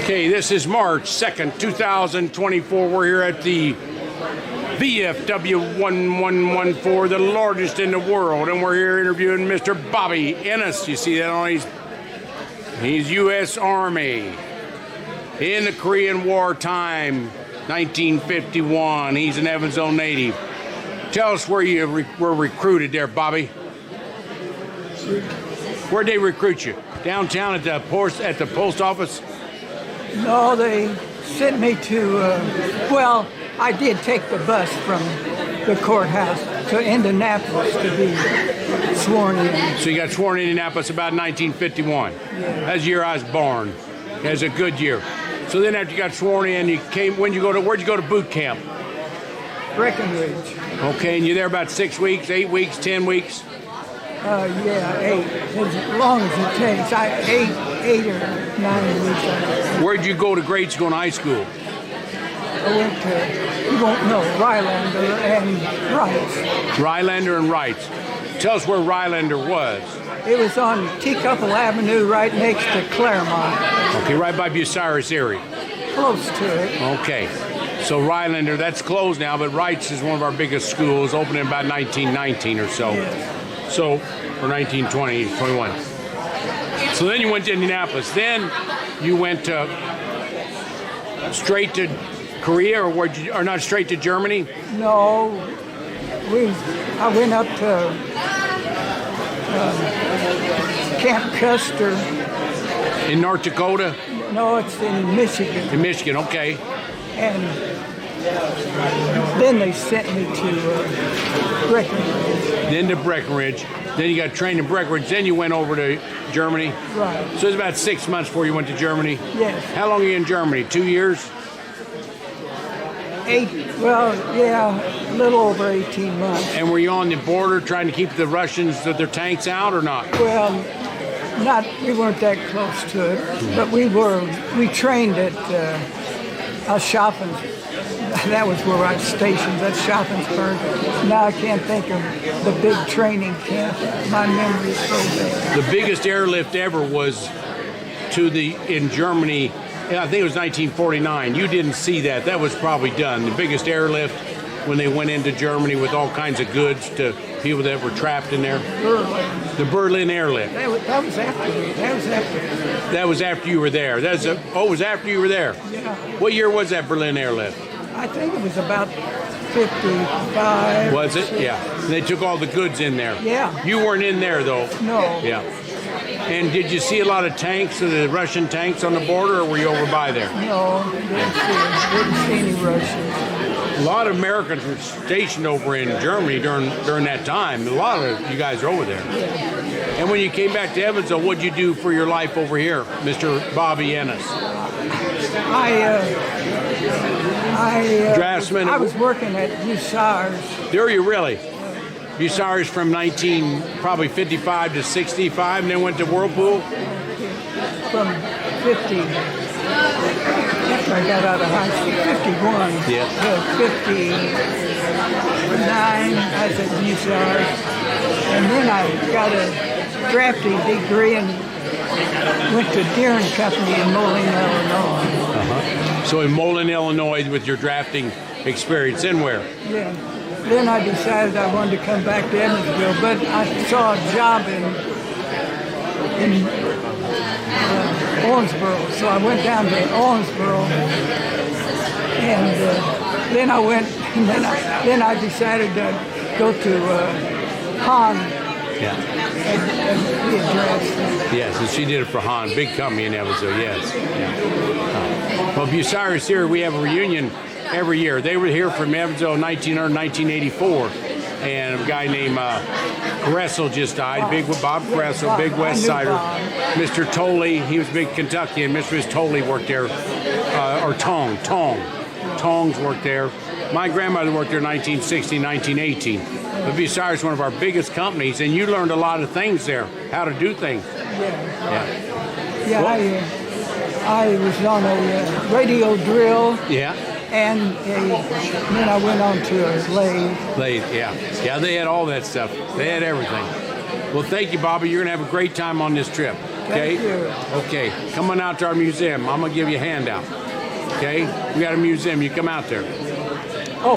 Okay, this is March 2nd, 2024. We're here at the VFW 1114, the largest in the world, and we're here interviewing Mr. Bobby Ennis. You see that on he's U.S. Army in the Korean War time, 1951. He's an Evansville native. Tell us where you were recruited there, Bobby. Where'd they recruit you? Downtown at the post office? No, they sent me to, well, I did take the bus from the courthouse to Indianapolis to be sworn in. So you got sworn in Indianapolis about 1951. Yeah. That's the year I was born. That was a good year. So then after you got sworn in, you came, where'd you go to boot camp? Breckenridge. Okay, and you're there about 6 weeks, 8 weeks, 10 weeks? Yeah, 8. As long as it takes. 8 or 9 weeks. Where'd you go to grade school and high school? I went to, you won't know, Rylander and Wrights. Rylander and Wrights. Tell us where Rylander was. It was on Teacuple Avenue right next to Claremont. Okay, right by Bucyrus Erie. Close to it. Okay. So Rylander, that's closed now, but Wrights is one of our biggest schools, opened in about 1919 or so. Yes. So, or 1920, 21. So then you went to Indianapolis. Then you went straight to Korea, or not straight to Germany? No, I went up to Camp Custer. In North Dakota? No, it's in Michigan. In Michigan, okay. And then they sent me to Breckenridge. Then to Breckenridge. Then you got trained in Breckenridge. Then you went over to Germany. Right. So it was about 6 months before you went to Germany? Yes. How long are you in Germany? 2 years? 8, well, yeah, a little over 18 months. And were you on the border trying to keep the Russians with their tanks out or not? Well, we weren't that close to it, but we trained at Schaffensburg. That was where I was stationed, at Schaffensburg. Now I can't think of the big training camp. My memory is so bad. The biggest airlift ever was in Germany. I think it was 1949. You didn't see that. That was probably done. The biggest airlift when they went into Germany with all kinds of goods to people that were trapped in there. Berlin. The Berlin airlift. That was after me. That was after you were there. It was after you were there. Yeah. What year was that Berlin airlift? I think it was about 55. Was it? Yeah. They took all the goods in there. Yeah. You weren't in there though. No. Yeah. And did you see a lot of tanks, the Russian tanks on the border, or were you over by there? No, didn't see any Russians. A lot of Americans were stationed over in Germany during that time. A lot of you guys are over there. Yeah. And when you came back to Evansville, what'd you do for your life over here, Mr. Bobby Ennis? Draftsman. I was working at Bucyrus. Were you really? Bucyrus from probably 55 to 65, and then went to Whirlpool? From 50, after I got out of high school, 51 to 59, I was at Bucyrus. And then I got a drafting degree and went to Deere Company in Moline, Illinois. Uh-huh. So in Moline, Illinois, with your drafting experience, and where? Yeah. Then I decided I wanted to come back to Evansville, but I saw a job in Owensboro, so I went down to Owensboro, and then I went. And then I decided to go to Hahn. Yeah. And be a draftsman. Yes, and she did it for Hahn, big company in Evansville. Yes. Yeah. Well, Bucyrus here, we have a reunion every year. They were here from Evansville in 1984, and a guy named Gressel just died. Bob Gressel, big West Sider. Mr. Tolley, he was a big Kentuckian. Mr. Tolley worked there, or Tongs worked there. My grandmother worked there in 1960, 1918. But Bucyrus is one of our biggest companies, and you learned a lot of things there, how to do things. Yeah, I was on a radio drill. Yeah. And then I went on to a lathe. Yeah, they had all that stuff. They had everything. Well, thank you, Bobby. You're going to have a great time on this trip. Okay? Thank you. Okay. Come on out to our museum. I'm going to give you a handout. Okay? We got a museum. You come out there.